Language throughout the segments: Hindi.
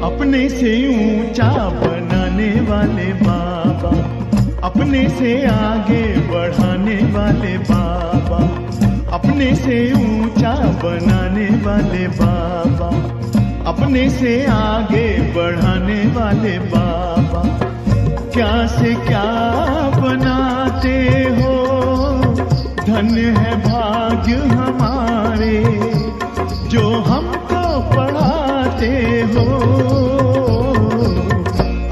अपने से ऊंचा बनाने वाले बाबा, अपने से आगे बढ़ाने वाले बाबा, अपने से ऊंचा बनाने वाले बाबा, अपने से आगे बढ़ाने वाले बाबा। क्या से क्या बनाते हो, धन्य है भाग्य हमारे जो हमको पढ़ाते हो।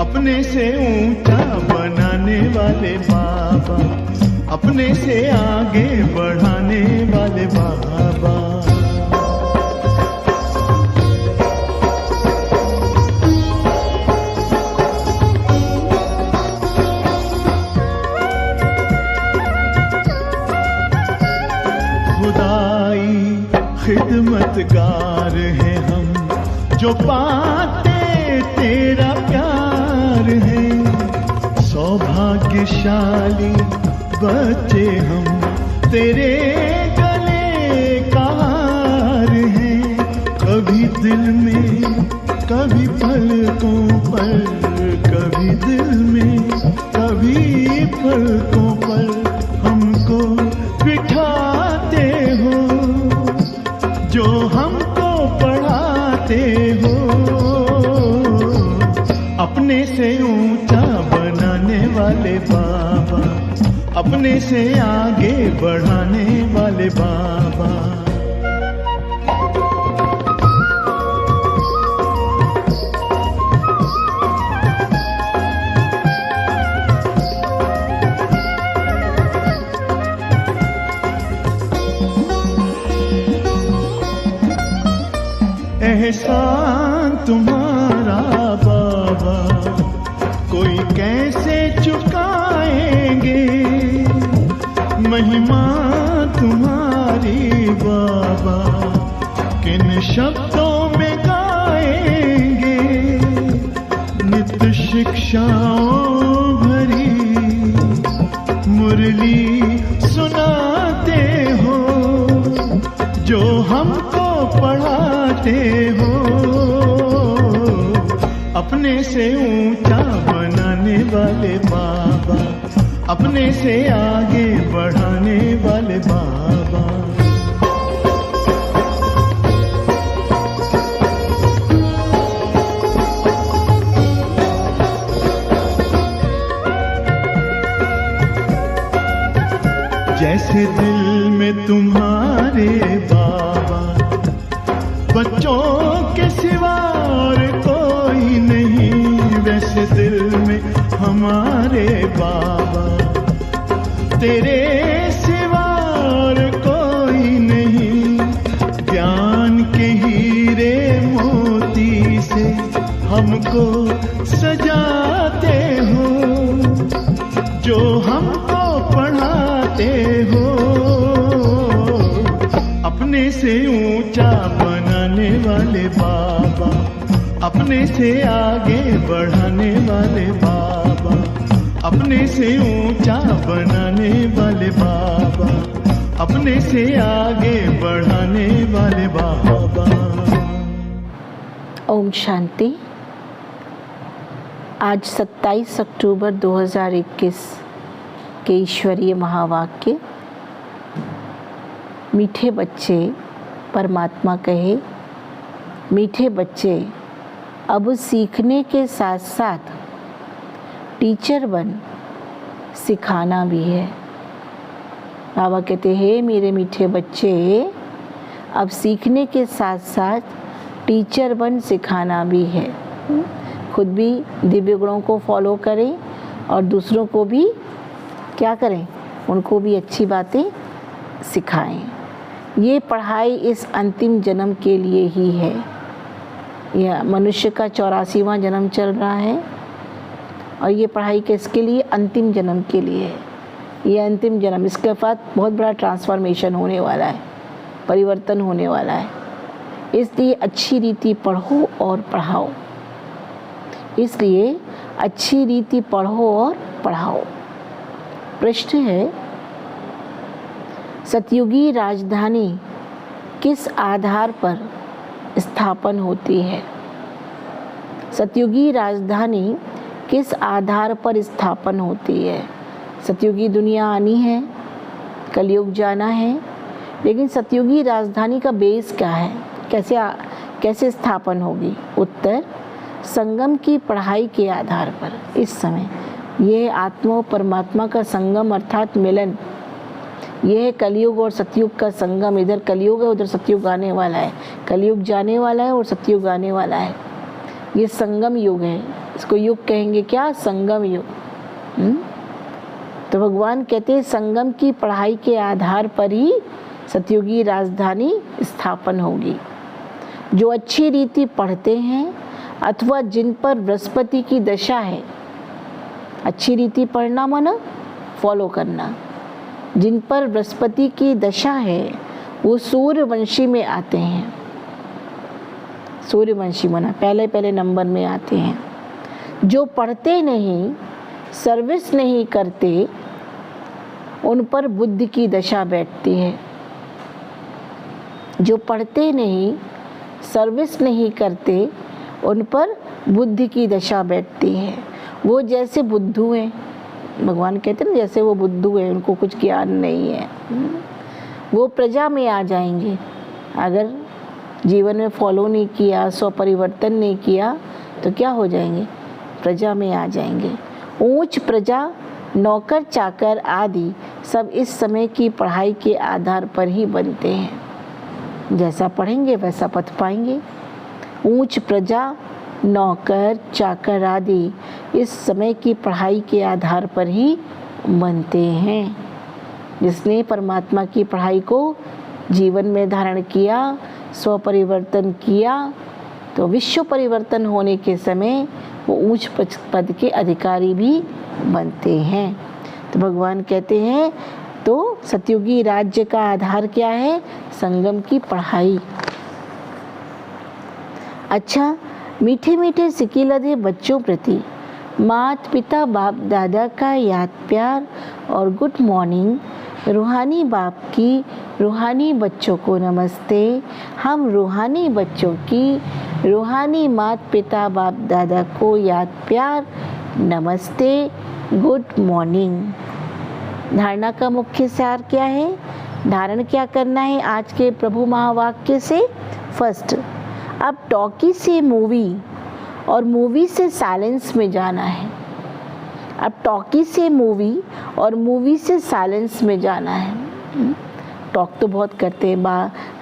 अपने से ऊंचा बनाने वाले बाबा, अपने से आगे बढ़ाने वाले बाबा। खुदाई खिदमतगार हैं हम, जो पाते तेरा प्यार है। सौभाग्यशाली बच्चे हम, तेरे गले का हार हैं। कभी दिल में, कभी पलकों पर, कभी दिल में, कभी पलकों पर हमको बिठाते हो, जो हमको पढ़ाते हो। अपने से ऊंचा बनाने वाले बाबा, अपने से आगे बढ़ाने वाले बाबा। एहसान तुम्हारा बाबा कोई कैसे चुकाएंगे, महिमा तुम्हारी बाबा किन शब्दों में गाएंगे। नित्य शिक्षाओं भरी मुरली सुनाते हो, जो हमको पढ़ाते हो। अपने से ऊंचा बनाने वाले बाबा, अपने से आगे बढ़ाने वाले बाबा। जैसे दिल में तुम्हारे बाबा बच्चों के सिवा और कोई नहीं, वैसे दिल में हमारे बाबा तेरे सिवा और कोई नहीं। ज्ञान के हीरे मोती से हमको सजाते हो, जो हमको पढ़ाते हो। अपने से ऊंचा बनाने वाले बाबा, अपने से आगे बढ़ाने वाले बाबा, अपने से ऊंचा बनाने वाले बाबा, अपने से आगे बढ़ाने वाले बाबा। ओम शांति। आज 27 अक्टूबर 2021 के ईश्वरीय महावाक्य। मीठे बच्चे, परमात्मा कहे, मीठे बच्चे अब सीखने के साथ साथ टीचर बन सिखाना भी है। बाबा कहते हैं, मेरे मीठे बच्चे अब सीखने के साथ साथ टीचर बन सिखाना भी है। खुद भी दिव्य गुणों को फॉलो करें और दूसरों को भी क्या करें, उनको भी अच्छी बातें सिखाएं। ये पढ़ाई इस अंतिम जन्म के लिए ही है। यह मनुष्य का 84वां जन्म चल रहा है और ये पढ़ाई किसके लिए? अंतिम जन्म के लिए है। ये अंतिम जन्म, इसके बाद बहुत बड़ा ट्रांसफॉर्मेशन होने वाला है, परिवर्तन होने वाला है। इसलिए अच्छी रीति पढ़ो और पढ़ाओ। इसलिए अच्छी रीति पढ़ो और पढ़ाओ। प्रश्न है, सतयुगी राजधानी किस आधार पर स्थापन होती है? सतयुगी राजधानी किस आधार पर स्थापन होती है? सतयुगी दुनिया आनी है, कलयुग जाना है, लेकिन सतयुगी राजधानी का बेस क्या है? कैसे स्थापन होगी? उत्तर, संगम की पढ़ाई के आधार पर। इस समय यह आत्मा और परमात्मा का संगम अर्थात मिलन, यह कलयुग और सतयुग का संगम। इधर कलयुग है, उधर सतयुग आने वाला है, कलयुग जाने वाला है और सतयुग आने वाला है। ये संगम युग है, इसको युग कहेंगे क्या? संगम युग। तो भगवान कहते हैं संगम की पढ़ाई के आधार पर ही सतयुगी राजधानी स्थापन होगी। जो अच्छी रीति पढ़ते हैं अथवा जिन पर बृहस्पति की दशा है, अच्छी रीति पढ़ना माना फॉलो करना, जिन पर बृहस्पति की दशा है वो सूर्यवंशी में आते हैं। सूर्यवंशी माना पहले नंबर में आते हैं। जो पढ़ते नहीं, सर्विस नहीं करते, उन पर बुद्धि की दशा बैठती है। जो पढ़ते नहीं, सर्विस नहीं करते, उन पर बुद्धि की दशा बैठती है। वो जैसे बुद्धू हैं, भगवान कहते हैं ना, जैसे वो बुद्धू है, उनको कुछ ज्ञान नहीं है। वो प्रजा में आ जाएंगे। अगर जीवन में फॉलो नहीं किया, स्वपरिवर्तन नहीं किया, तो क्या हो जाएंगे? प्रजा में आ जाएंगे। ऊंच प्रजा, नौकर चाकर आदि सब इस समय की पढ़ाई के आधार पर ही बनते हैं। जैसा पढ़ेंगे वैसा पथ पाएंगे। ऊंच प्रजा, नौकर चाकर आदि इस समय की पढ़ाई के आधार पर ही बनते हैं। जिसने परमात्मा की पढ़ाई को जीवन में धारण किया, स्वपरिवर्तन किया, तो विश्व परिवर्तन होने के समय वो ऊंच पद के अधिकारी भी बनते हैं। तो भगवान कहते हैं तो सतयुगी राज्य का आधार क्या है? संगम की पढ़ाई। अच्छा, मीठे मीठे सिक्के लदे बच्चों प्रति माता पिता बाप दादा का याद प्यार और गुड मॉर्निंग। रूहानी बाप की रूहानी बच्चों को नमस्ते। हम रूहानी बच्चों की रूहानी माता पिता बाप दादा को याद प्यार नमस्ते, गुड मॉर्निंग। धारणा का मुख्य सार क्या है? धारण क्या करना है आज के प्रभु महावाक्य से? फर्स्ट, अब टॉकी से मूवी और मूवी से साइलेंस में जाना है। अब टॉकी से मूवी और मूवी से साइलेंस में जाना है। टॉक तो बहुत करते हैं,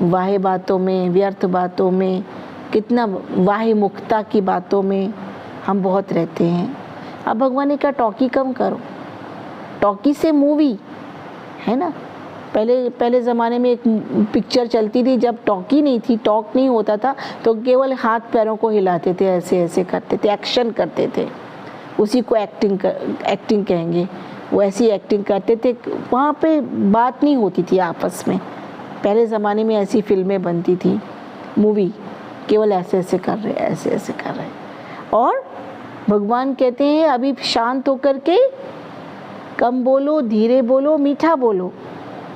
वाहे बातों में, व्यर्थ बातों में, कितना वाहे मुक्ता की बातों में हम बहुत रहते हैं। अब भगवान ने कहा टॉकी कम करो, टॉकी से मूवी, है ना। पहले ज़माने में एक पिक्चर चलती थी, जब टॉकी नहीं थी, टॉक नहीं होता था, तो केवल हाथ पैरों को हिलाते थे, ऐसे ऐसे करते थे, एक्शन करते थे, उसी को एक्टिंग कहेंगे। वो ऐसी एक्टिंग करते थे, वहाँ पे बात नहीं होती थी आपस में। पहले ज़माने में ऐसी फिल्में बनती थी, मूवी, केवल ऐसे ऐसे कर रहे, ऐसे ऐसे कर रहे। और भगवान कहते हैं अभी शांत होकर के कम बोलो, धीरे बोलो, मीठा बोलो,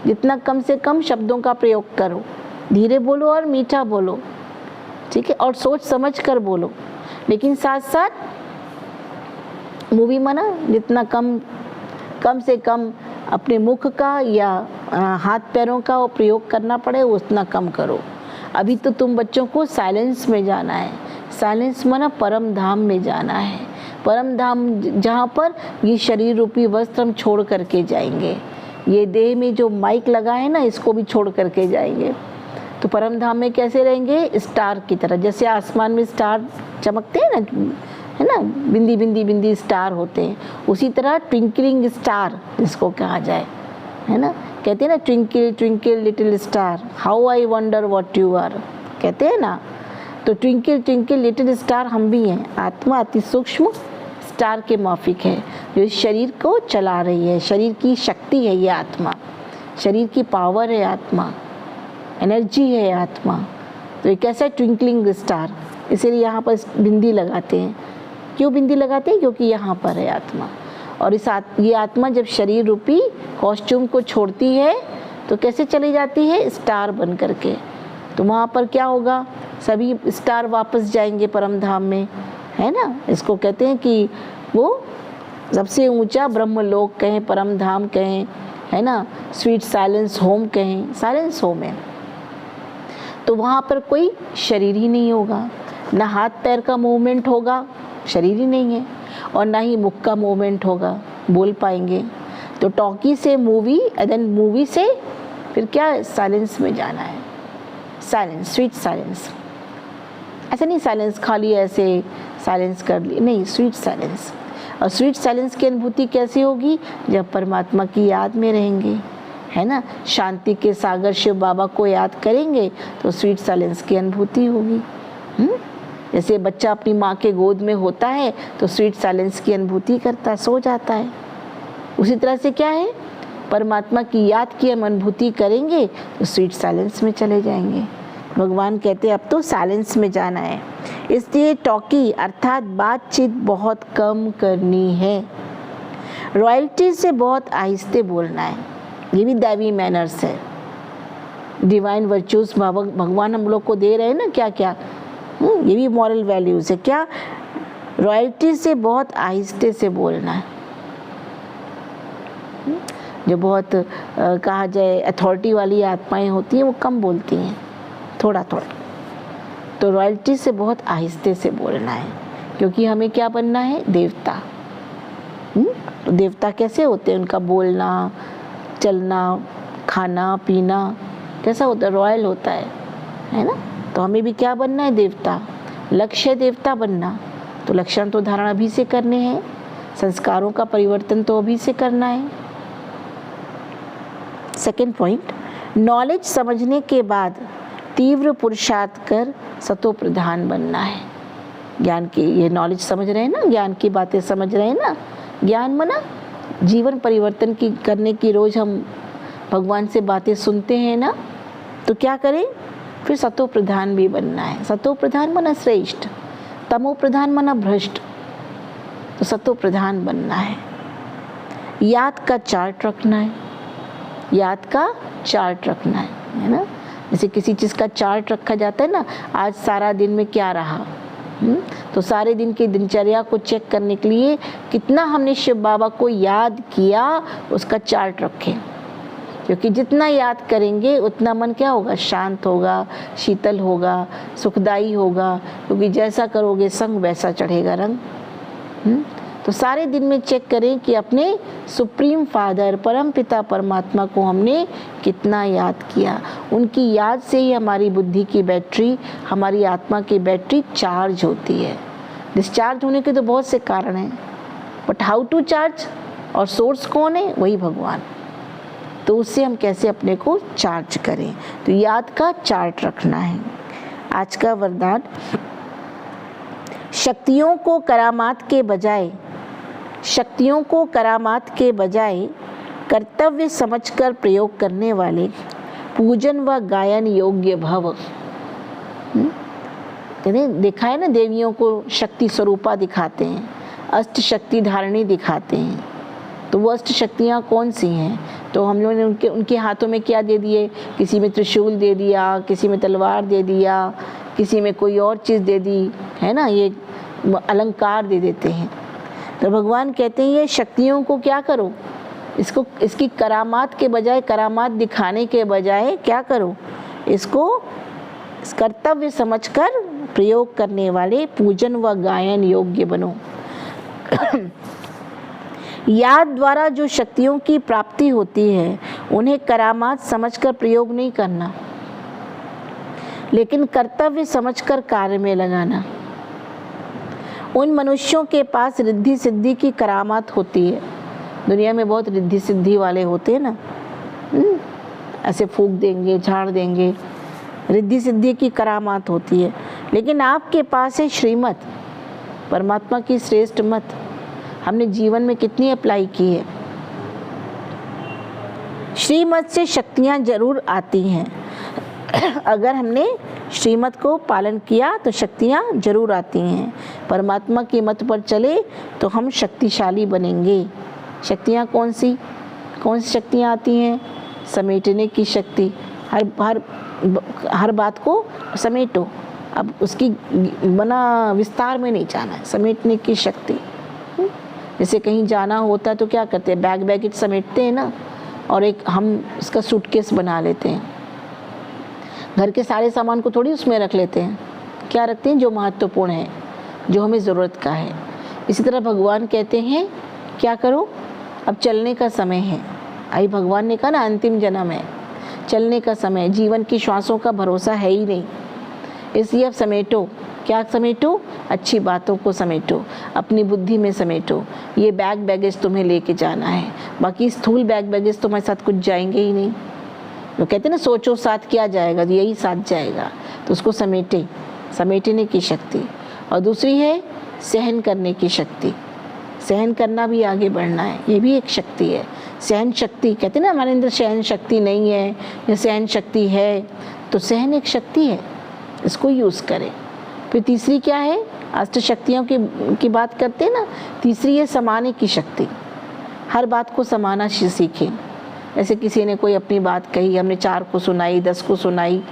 जितना कम से कम शब्दों का प्रयोग करो, धीरे बोलो और मीठा बोलो, ठीक है, और सोच समझ कर बोलो। लेकिन साथ साथ मूवी माना जितना कम से कम अपने मुख का या हाथ पैरों का प्रयोग करना पड़े उतना कम करो। अभी तो तुम बच्चों को साइलेंस में जाना है। साइलेंस माना परम धाम में जाना है। परम धाम जहाँ पर ये शरीर रूपी वस्त्र हम छोड़ करके जाएंगे। ये देह में जो माइक लगा है ना, इसको भी छोड़ करके जाएंगे। तो परम धाम में कैसे रहेंगे? स्टार की तरह, जैसे आसमान में स्टार चमकते हैं ना, है ना, बिंदी बिंदी बिंदी स्टार होते हैं, उसी तरह ट्विंकलिंग स्टार जिसको कहा जाए, है ना। कहते हैं ना, twinkle twinkle little star, how I wonder what you are, कहते हैं ना। तो ट्विंकल ट्विंकल लिटिल स्टार हम भी हैं। आत्मा अति सूक्ष्म स्टार के माफिक है, जो इस शरीर को चला रही है। शरीर की शक्ति है ये आत्मा, शरीर की पावर है आत्मा, एनर्जी है आत्मा। तो ये कैसा ट्विंकलिंग स्टार, इसीलिए यहाँ पर बिंदी लगाते हैं। क्यों बिंदी लगाते हैं? क्योंकि यहाँ पर है आत्मा। और ये आत्मा जब शरीर रूपी कॉस्ट्यूम को छोड़ती है तो कैसे चली जाती है? स्टार बन करके। तो वहाँ पर क्या होगा? सभी स्टार वापस जाएंगे परम धाम में, है ना। इसको कहते हैं कि वो सबसे ऊंचा ब्रह्मलोक कहें, परम धाम कहें, है ना, स्वीट साइलेंस होम कहें, साइलेंस होम है। तो वहाँ पर कोई शरीर ही नहीं होगा, ना हाथ पैर का मूवमेंट होगा, शरीर ही नहीं है, और ना ही मुख का मूवमेंट होगा, बोल पाएंगे। तो टॉकी से मूवी, देन मूवी से फिर क्या, साइलेंस में जाना है। साइलेंस, स्वीट साइलेंस, ऐसा नहीं साइलेंस खाली ऐसे साइलेंस कर ली, नहीं, स्वीट साइलेंस। और स्वीट साइलेंस की अनुभूति कैसी होगी, जब परमात्मा की याद में रहेंगे, है ना, शांति के सागर शिव बाबा को याद करेंगे तो स्वीट साइलेंस की अनुभूति होगी। जैसे बच्चा अपनी माँ के गोद में होता है तो स्वीट साइलेंस की अनुभूति करता है, सो जाता है। उसी तरह से क्या है, परमात्मा की याद की हम अनुभूति करेंगे तो स्वीट साइलेंस में चले जाएंगे। भगवान कहते हैं अब तो साइलेंस में जाना है, इसलिए टॉकी अर्थात बातचीत बहुत कम करनी है। रॉयल्टी से बहुत आहिस्ते बोलना है, ये भी दैवी मैनर्स है। डिवाइन वर्च्यूज भगवान हम लोग को दे रहे हैं ना, क्या क्या, ये भी मॉरल वैल्यूज है। क्या, रॉयल्टी से बहुत आहिस्ते से बोलना है। जो बहुत कहा जाए अथॉरिटी वाली आत्माएं होती हैं वो कम बोलती हैं, थोड़ा थोड़ा। तो रॉयल्टी से बहुत आहिस्ते से बोलना है, क्योंकि हमें क्या बनना है, देवता। तो देवता कैसे होते हैं, उनका बोलना, चलना, खाना पीना कैसा होता है, रॉयल होता है ना। तो हमें भी क्या बनना है, देवता। लक्ष्य देवता बनना, तो लक्षण तो धारण अभी से करने हैं, संस्कारों का परिवर्तन तो अभी से करना है। सेकेंड पॉइंट, नॉलेज समझने के बाद तीव्र पुरुषार्थ कर सतो प्रधान बनना है। ज्ञान की, ये नॉलेज समझ रहे हैं ना, ज्ञान की बातें समझ रहे हैं ना। ज्ञान मना जीवन परिवर्तन की करने की रोज हम भगवान से बातें सुनते हैं ना, तो क्या करें, फिर सतो प्रधान भी बनना है। सतो प्रधान मना श्रेष्ठ, तमो प्रधान मना भ्रष्ट, तो सतो प्रधान बनना है। याद का चार्ट रखना है, याद का चार्ट रखना है ना। जैसे किसी चीज़ का चार्ट रखा जाता है ना, आज सारा दिन में क्या रहा, तो सारे दिन की दिनचर्या को चेक करने के लिए कितना हमने शिव बाबा को याद किया, उसका चार्ट रखें। क्योंकि जितना याद करेंगे उतना मन क्या होगा, शांत होगा, शीतल होगा, सुखदाई होगा। क्योंकि जैसा करोगे संग वैसा चढ़ेगा रंग। तो सारे दिन में चेक करें कि अपने सुप्रीम फादर परम पिता परमात्मा को हमने कितना याद किया। उनकी याद से ही हमारी बुद्धि की बैटरी, हमारी आत्मा की बैटरी चार्ज होती है। डिस्चार्ज होने के तो बहुत से कारण हैं, बट हाउ टू चार्ज, और सोर्स कौन है, वही भगवान। तो उससे हम कैसे अपने को चार्ज करें, तो याद का चार्ट रखना है। आज का वरदान, शक्तियों को करामात के बजाय कर्तव्य समझकर प्रयोग करने वाले पूजन व गायन योग्य भव। देखा है ना, देवियों को शक्ति स्वरूपा दिखाते हैं, अष्ट शक्ति धारणी दिखाते हैं। तो वो अष्ट शक्तियाँ कौन सी हैं, तो हम लोगों ने उनके हाथों में क्या दे दिए, किसी में त्रिशूल दे दिया, किसी में तलवार दे दिया, किसी में कोई और चीज़ दे दी, है ना, ये अलंकार दे देते हैं। तो भगवान कहते हैं ये शक्तियों को क्या करो, इसकी करामात के बजाय, करामात दिखाने के बजाय क्या करो, इसको कर्तव्य समझकर प्रयोग करने वाले पूजन व गायन योग्य बनो। याद द्वारा जो शक्तियों की प्राप्ति होती है उन्हें करामात समझकर प्रयोग नहीं करना, लेकिन कर्तव्य समझकर कार्य में लगाना। उन मनुष्यों के पास रिद्धि सिद्धि की करामात होती है। दुनिया में बहुत रिद्धि सिद्धि वाले होते हैं ना, ऐसे फूंक देंगे, झाड़ देंगे, रिद्धि सिद्धि की करामात होती है। लेकिन आपके पास है श्रीमत, परमात्मा की श्रेष्ठ मत, हमने जीवन में कितनी अप्लाई की है। श्रीमत से शक्तियाँ जरूर आती हैं, अगर हमने श्रीमत को पालन किया तो शक्तियाँ जरूर आती हैं। परमात्मा की मत पर चले तो हम शक्तिशाली बनेंगे। शक्तियाँ कौन सी शक्तियाँ आती हैं, समेटने की शक्ति, हर बात को समेटो, अब उसकी बना विस्तार में नहीं जाना है, समेटने की शक्ति। जैसे कहीं जाना होता है तो क्या करते हैं, बैग बैगेज समेटते हैं ना, और एक हम इसका सूटकेस बना लेते हैं। घर के सारे सामान को थोड़ी उसमें रख लेते हैं, क्या रखते हैं, जो महत्वपूर्ण है, जो हमें ज़रूरत का है। इसी तरह भगवान कहते हैं क्या करो, अब चलने का समय है। आई भगवान ने कहा ना, अंतिम जन्म है, चलने का समय, जीवन की श्वासों का भरोसा है ही नहीं, इसलिए अब समेटो। क्या समेटो, अच्छी बातों को समेटो, अपनी बुद्धि में समेटो। ये बैग बैगेज तुम्हें लेके जाना है, बाकी स्थूल बैग बैगेज तुम्हारे साथ कुछ जाएंगे ही नहीं। वो कहते हैं ना, सोचो साथ क्या जाएगा, यही साथ जाएगा, तो उसको समेटे, समेटने की शक्ति। और दूसरी है सहन करने की शक्ति, सहन करना भी आगे बढ़ना है, ये भी एक शक्ति है। सहन शक्ति, कहते हैं ना हमारे अंदर सहन शक्ति नहीं है या सहन शक्ति है, तो सहन एक शक्ति है, इसको यूज़ करें। फिर तीसरी क्या है, अष्ट शक्तियों की बात करते हैं ना, तीसरी है समाने की शक्ति। हर बात को समाना सीखें। ऐसे किसी ने कोई अपनी बात कही, हमने 4 को सुनाई, 10 को सुनाई,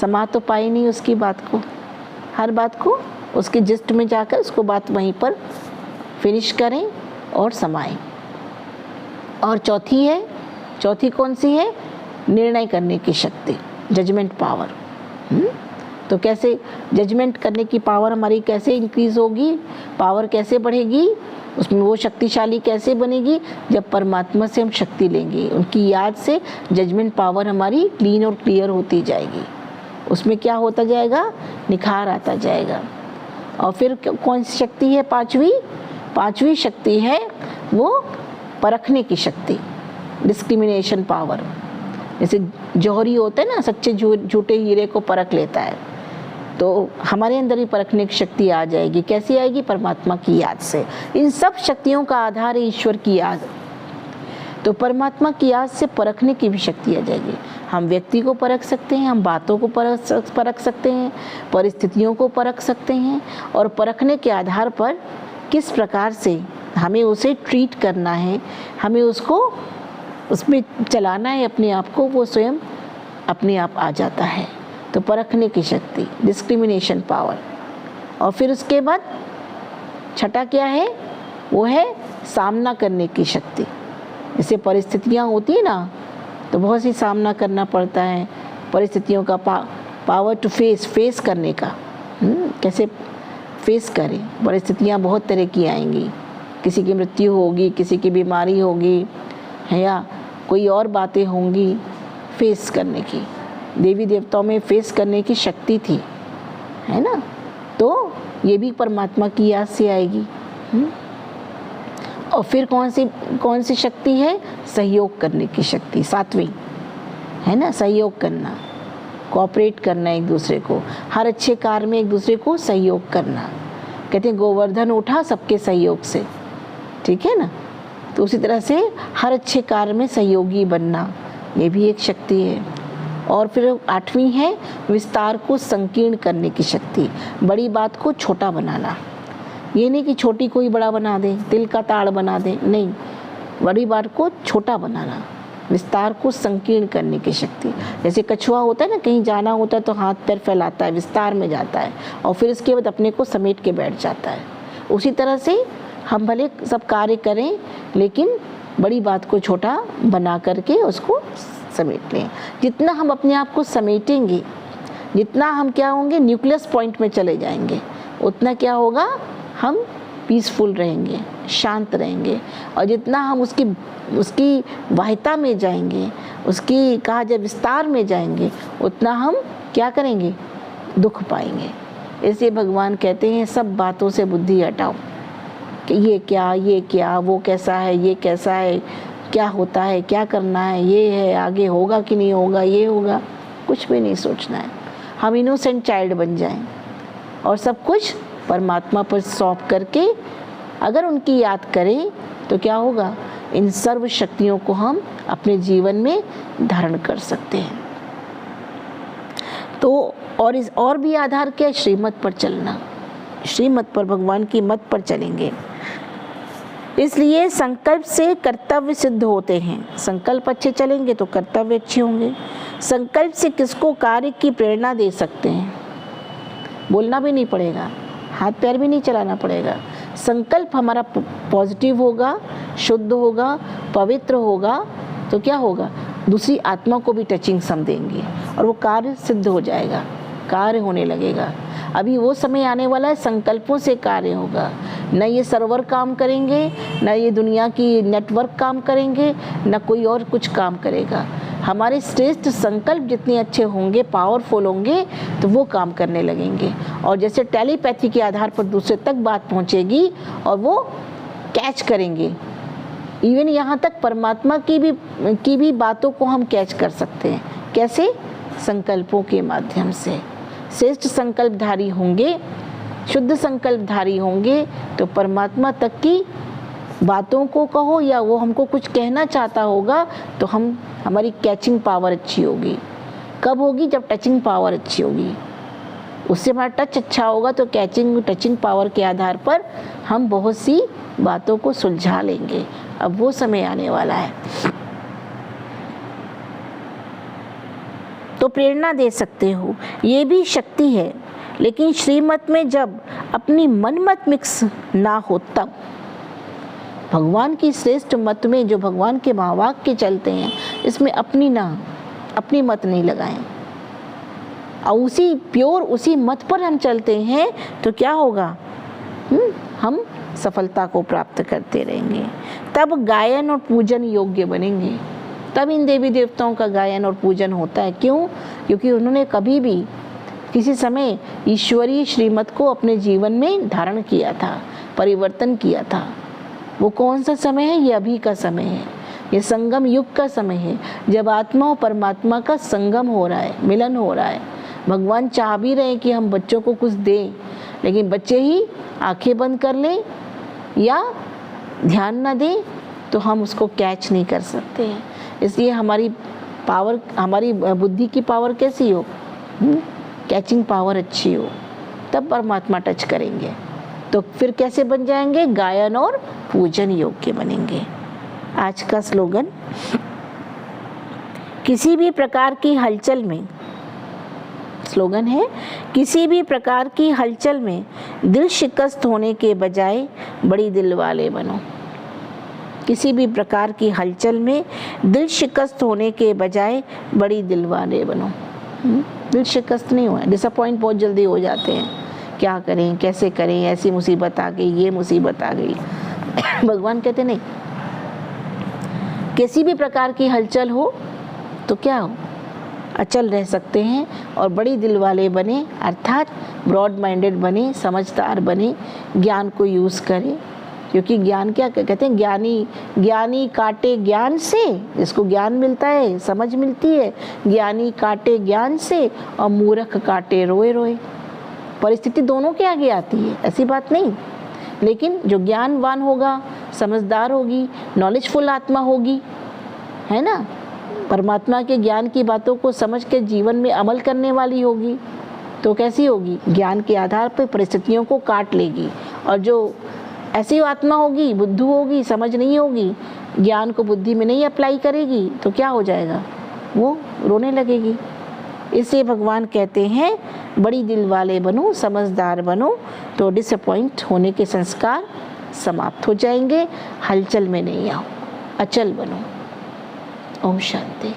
समा तो पाई नहीं उसकी बात को। हर बात को उसके जिस्ट में जाकर उसको बात वहीं पर फिनिश करें और समाएं। और चौथी कौन सी है, निर्णय करने की शक्ति, जजमेंट पावर। तो कैसे जजमेंट करने की पावर हमारी कैसे इंक्रीज होगी, पावर कैसे बढ़ेगी, उसमें वो शक्तिशाली कैसे बनेगी, जब परमात्मा से हम शक्ति लेंगे, उनकी याद से जजमेंट पावर हमारी क्लीन और क्लियर होती जाएगी। उसमें क्या होता जाएगा, निखार आता जाएगा। और फिर कौन सी शक्ति है, पांचवी शक्ति है वो परखने की शक्ति, डिस्क्रिमिनेशन पावर। जैसे जौहरी होता है ना, सच्चे झूठे हीरे को परख लेता है, तो हमारे अंदर ही परखने की शक्ति आ जाएगी। कैसी आएगी, परमात्मा की याद से। इन सब शक्तियों का आधार है ईश्वर की याद, तो परमात्मा की याद से परखने की भी शक्ति आ जाएगी। हम व्यक्ति को परख सकते हैं, हम बातों को परख सकते हैं, परिस्थितियों को परख सकते हैं, और परखने के आधार पर किस प्रकार से हमें उसे ट्रीट करना है, हमें उसमें चलाना है अपने आप को, वो स्वयं अपने आप आ जाता है। तो परखने की शक्ति, डिस्क्रिमिनेशन पावर। और फिर उसके बाद छठा क्या है, वो है सामना करने की शक्ति। जैसे परिस्थितियाँ होती है ना, तो बहुत सी सामना करना पड़ता है परिस्थितियों का, पावर टू फेस करने का। कैसे फेस करें, परिस्थितियाँ बहुत तरह की आएंगी, किसी की मृत्यु होगी, किसी की बीमारी होगी, है या कोई और बातें होंगी, फेस करने की। देवी देवताओं में फेस करने की शक्ति थी, है ना, तो ये भी परमात्मा की याद से आएगी। और फिर कौन सी शक्ति है, सहयोग करने की शक्ति, 7वीं, है ना, सहयोग करना, कोऑपरेट करना एक दूसरे को, हर अच्छे कार्य में एक दूसरे को सहयोग करना। कहते हैं गोवर्धन उठा सबके सहयोग से, ठीक है ना, तो उसी तरह से हर अच्छे कार्य में सहयोगी बनना, ये भी एक शक्ति है। और फिर 8वीं है विस्तार को संकीर्ण करने की शक्ति, बड़ी बात को छोटा बनाना। ये नहीं कि छोटी कोई बड़ा बना दे, तिल का ताड़ बना दे, नहीं, बड़ी बात को छोटा बनाना, विस्तार को संकीर्ण करने की शक्ति। जैसे कछुआ होता है ना, कहीं जाना होता है तो हाथ पैर फैलाता है, विस्तार में जाता है, और फिर इसके बाद अपने को समेट के बैठ जाता है। उसी तरह से हम भले सब कार्य करें, लेकिन बड़ी बात को छोटा बना करके उसको समेट लें। जितना हम अपने आप को समेटेंगे, जितना हम क्या होंगे, न्यूक्लियस पॉइंट में चले जाएंगे, उतना क्या होगा, हम पीसफुल रहेंगे, शांत रहेंगे। और जितना हम उसकी वाहिता में जाएंगे, उसकी कहा जाए विस्तार में जाएंगे, उतना हम क्या करेंगे, दुख पाएंगे। इसलिए भगवान कहते हैं सब बातों से बुद्धि हटाओ, कि ये क्या, वो कैसा है, ये कैसा है, क्या होता है, क्या करना है, ये है, आगे होगा कि नहीं होगा, ये होगा, कुछ भी नहीं सोचना है। हम इनोसेंट चाइल्ड बन जाएं और सब कुछ परमात्मा पर सौंप करके अगर उनकी याद करें तो क्या होगा, इन सर्व शक्तियों को हम अपने जीवन में धारण कर सकते हैं। तो और भी आधार क्या है, श्रीमत पर चलना, श्रीमत पर, भगवान की मत पर चलेंगे। इसलिए संकल्प से कर्तव्य सिद्ध होते हैं। संकल्प अच्छे चलेंगे तो कर्तव्य अच्छे होंगे। संकल्प से किसको कार्य की प्रेरणा दे सकते हैं, बोलना भी नहीं पड़ेगा, हाथ पैर भी नहीं चलाना पड़ेगा। संकल्प हमारा पॉजिटिव होगा, शुद्ध होगा, पवित्र होगा, तो क्या होगा, दूसरी आत्मा को भी टचिंग समझेंगे और वो कार्य सिद्ध हो जाएगा, कार्य होने लगेगा। अभी वो समय आने वाला है, संकल्पों से कार्य होगा। न ये सर्वर काम करेंगे, न ये दुनिया की नेटवर्क काम करेंगे, न कोई और कुछ काम करेगा। हमारे श्रेष्ठ संकल्प जितने अच्छे होंगे, पावरफुल होंगे, तो वो काम करने लगेंगे। और जैसे टेलीपैथी के आधार पर दूसरे तक बात पहुंचेगी और वो कैच करेंगे। इवन यहाँ तक परमात्मा की भी बातों को हम कैच कर सकते हैं। कैसे? संकल्पों के माध्यम से। श्रेष्ठ संकल्पधारी होंगे, शुद्ध संकल्पधारी होंगे, तो परमात्मा तक की बातों को कहो या वो हमको कुछ कहना चाहता होगा, तो हमारी कैचिंग पावर अच्छी होगी। कब होगी? जब टचिंग पावर अच्छी होगी। उससे हमारा टच अच्छा होगा, तो टचिंग पावर के आधार पर हम बहुत सी बातों को सुलझा लेंगे। अब वो समय आने वाला है। तो प्रेरणा दे सकते हो, ये भी शक्ति है। लेकिन श्रीमत में जब अपनी मनमत मिक्स ना हो, तब भगवान की श्रेष्ठ मत में, जो भगवान के महावाक्य चलते हैं, इसमें अपनी मत नहीं लगाएं और उसी प्योर उसी मत पर हम चलते हैं, तो क्या होगा? हम सफलता को प्राप्त करते रहेंगे। तब गायन और पूजन योग्य बनेंगे। तब इन देवी देवताओं का गायन और पूजन होता है। क्यों? क्योंकि उन्होंने कभी भी किसी समय ईश्वरीय श्रीमत को अपने जीवन में धारण किया था, परिवर्तन किया था। वो कौन सा समय है? ये अभी का समय है। ये संगम युग का समय है, जब आत्मा और परमात्मा का संगम हो रहा है, मिलन हो रहा है। भगवान चाह भी रहे कि हम बच्चों को कुछ दें, लेकिन बच्चे ही आंखें बंद कर लें या ध्यान न दें, तो हम उसको कैच नहीं कर सकते हैं। इसलिए हमारी बुद्धि की पावर कैसी हो? कैचिंग पावर अच्छी हो, तब परमात्मा टच करेंगे। तो फिर कैसे बन जाएंगे? गायन और पूजन योग्य बनेंगे। आज का स्लोगन, किसी भी प्रकार की हलचल में, स्लोगन है, किसी भी प्रकार की हलचल में दिल शिकस्त होने के बजाय बड़ी दिल वाले बनो। किसी भी प्रकार की हलचल में दिल शिकस्त होने के बजाय बड़ी दिल वाले बनो। दिल शिकस्त नहीं हुआ, डिसअपॉइंट बहुत जल्दी हो जाते हैं। क्या करें, कैसे करें, ऐसी मुसीबत आ गई, ये मुसीबत आ गई। भगवान कहते नहीं, किसी भी प्रकार की हलचल हो तो क्या हो, अचल रह सकते हैं और बड़ी दिल वाले बने, अर्थात ब्रॉड माइंडेड बने, समझदार बने, ज्ञान को यूज़ करें। क्योंकि ज्ञान क्या कहते हैं, ज्ञानी काटे ज्ञान से, जिसको ज्ञान मिलता है, समझ मिलती है, ज्ञानी काटे ज्ञान से और मूर्ख काटे रोए रोए। परिस्थिति दोनों के आगे आती है, ऐसी बात नहीं। लेकिन जो ज्ञानवान होगा, समझदार होगी, नॉलेजफुल आत्मा होगी, है ना, परमात्मा के ज्ञान की बातों को समझ के जीवन में अमल करने वाली होगी, तो कैसी होगी? ज्ञान के आधार पर परिस्थितियों को काट लेगी। और जो ऐसी आत्मा होगी, बुद्धू होगी, समझ नहीं होगी, ज्ञान को बुद्धि में नहीं अप्लाई करेगी, तो क्या हो जाएगा? वो रोने लगेगी। इससे भगवान कहते हैं, बड़ी दिल वाले बनो, समझदार बनो, तो डिसअपॉइंट होने के संस्कार समाप्त हो जाएंगे। हलचल में नहीं आओ, अचल बनो। ओम शांति।